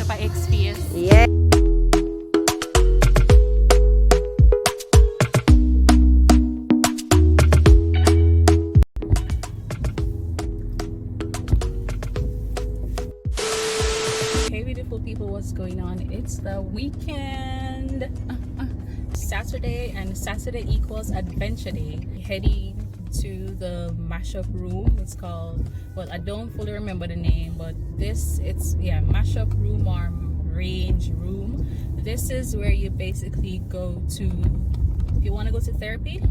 mash up an X face. Yeah. Hey beautiful people, what's going on? It's the weekend. Saturday, and Saturday equals adventure day. Heading to the mashup room. It's called, well, I don't fully remember the name, but mashup room or range room. This is where you basically go to if you want to go to therapy,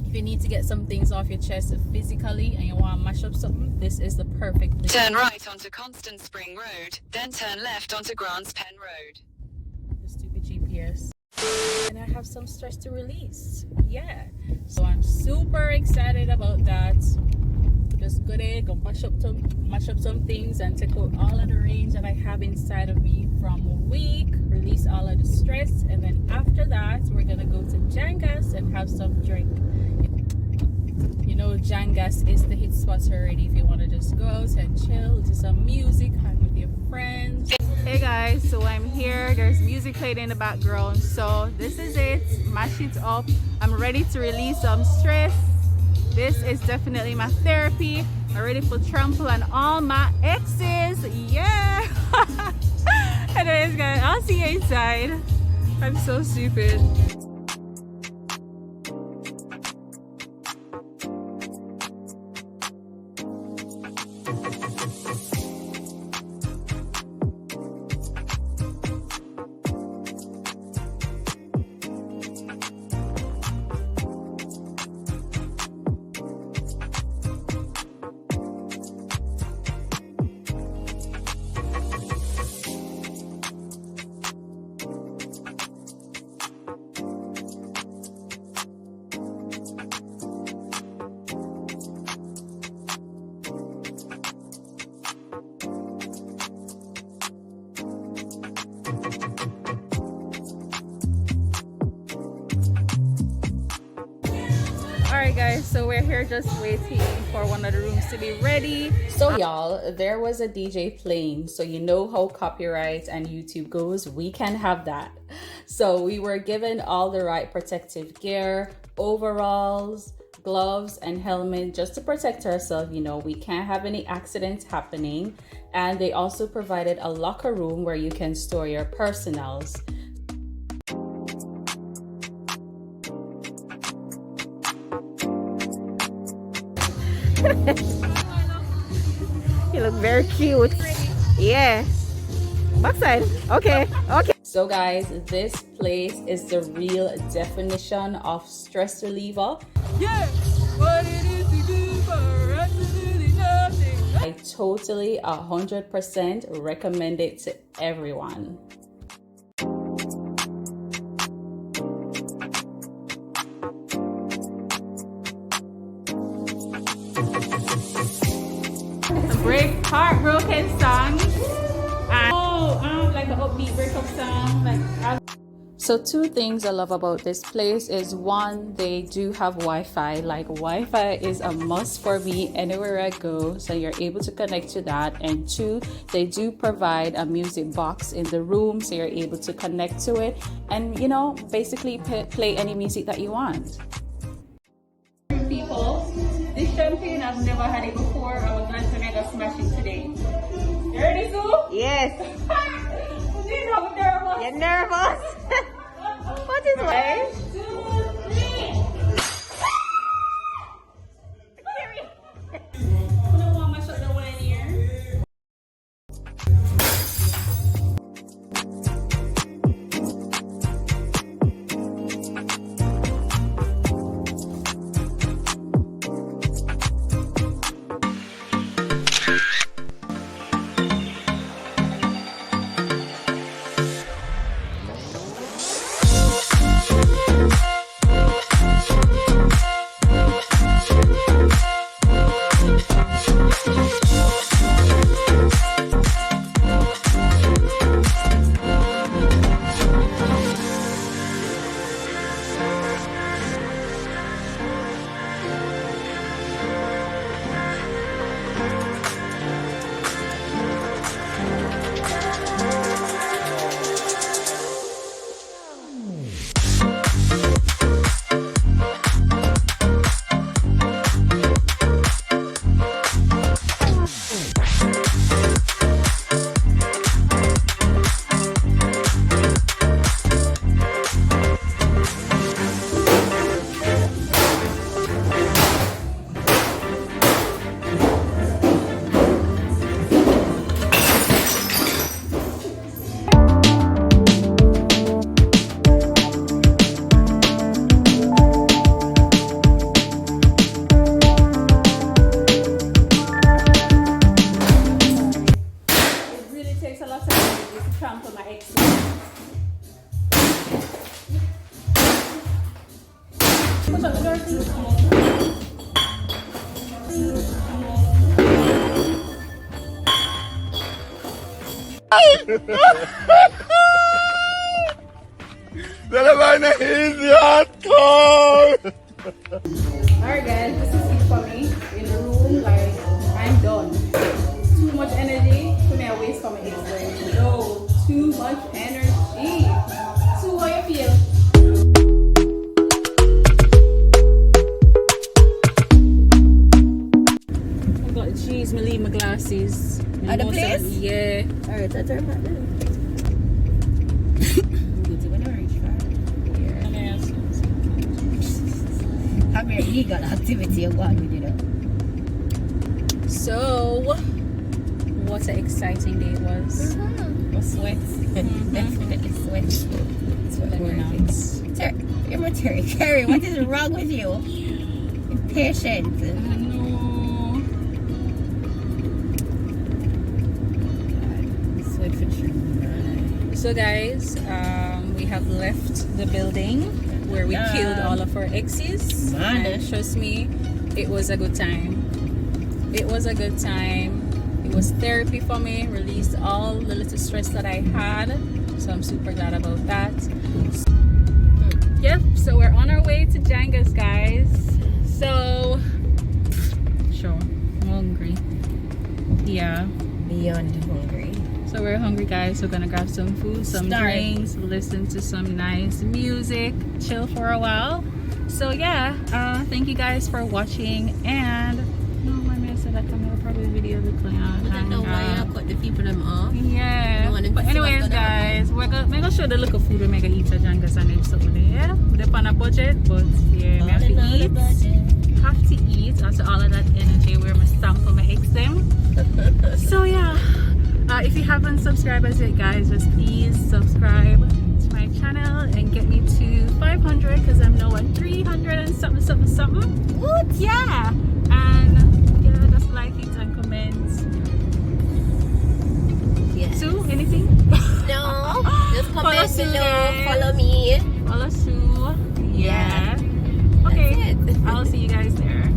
if you need to get some things off your chest physically and you want to mash up something. This is the perfect place. Turn right onto Constant Spring Road, then turn left onto Grants Pen Road. The stupid GPS. And I have some stress to release. Yeah, so I'm super excited about that. Just go there, go mash up some things and take out all of the rage that I have inside of me from a week, release all of the stress, and then after that we're gonna go to Jangas and have some drink. You know, Jangas is the hit spot already if you want to just go out and chill, listen to some music, hang with your friends. Hey guys, so I'm here. There's music playing in the background, so this is it. Mash it up. I'm ready to release some stress. This is definitely my therapy. I'm ready for trample on all my exes. Yeah. Anyways guys, I'll see you inside. I'm so stupid. Alright guys, so we're here just waiting for one of the rooms to be ready. So y'all, there was a DJ playing, so you know how copyright and YouTube goes. We can have that. So we were given all the right protective gear, overalls, gloves and helmet just to protect ourselves. You know, we can't have any accidents happening. And they also provided a locker room where you can store your personals. You look very cute. Yeah. Backside. Okay. Okay. So guys, this place is the real definition of stress reliever. Yeah. What it is to do for absolutely nothing. I totally 100% recommend it to everyone. Heartbroken songs and like an upbeat breakup song. So two things I love about this place is one, they do have Wi-Fi. Like Wi-Fi is a must for me anywhere I go, so you're able to connect to that. And two, they do provide a music box in the room, so you're able to connect to it and, you know, basically play any music that you want. People, this champagne, I've never had it before. I was glad to make a smash it today. You ready, Sue? Yes. I'm nervous. You're nervous? What is way? 1, 2, 3. I don't want my shot to win here. it takes a lot of energy to trample my ex. Push up the door, please. Alright guys, this is it for me in the room. Like, I'm done. Too much energy for me, I waste for my ex. No, too much energy. So how you feel? I got cheese, me leave my glasses. At the place? Yeah. Alright, that's our partner. Have your illegal activity you want with you know. So, what an exciting day it was. Was sweat. Definitely sweat. Sweat Nice. You're material. Carrie, what is wrong with you? Impatient. I know. Sweat for sure. So guys, we have left the building where we killed all of our exes. And trust me, it was a good time. It was a good time. It was therapy for me, released all the little stress that I had. So I'm super glad about that. Yep, so we're on our way to Jangas, guys. So, sure, I'm hungry. Yeah. Beyond hungry. So we're hungry, guys. We're gonna grab some food, some drinks, listen to some nice music, chill for a while. So yeah, thank you guys for watching. And no, my man said that I'm gonna probably video the clown. I don't know why I cut the people them off. Yeah. But anyways, guys, we're gonna show the look of food we make eat at Jangas and then something. Yeah, we're on a budget, but yeah, we have to eat. Have to eat after all of that energy. We're gonna sample my eggs them. So yeah. If you haven't subscribed as yet, guys, just please subscribe to my channel and get me to 500 because I'm now at 300 and something. What? Yeah. And yeah, just like it and comment. Yes. Sue, anything? No. Just comment below. Follow me. Follow Sue. Yeah. Okay. I'll see you guys there.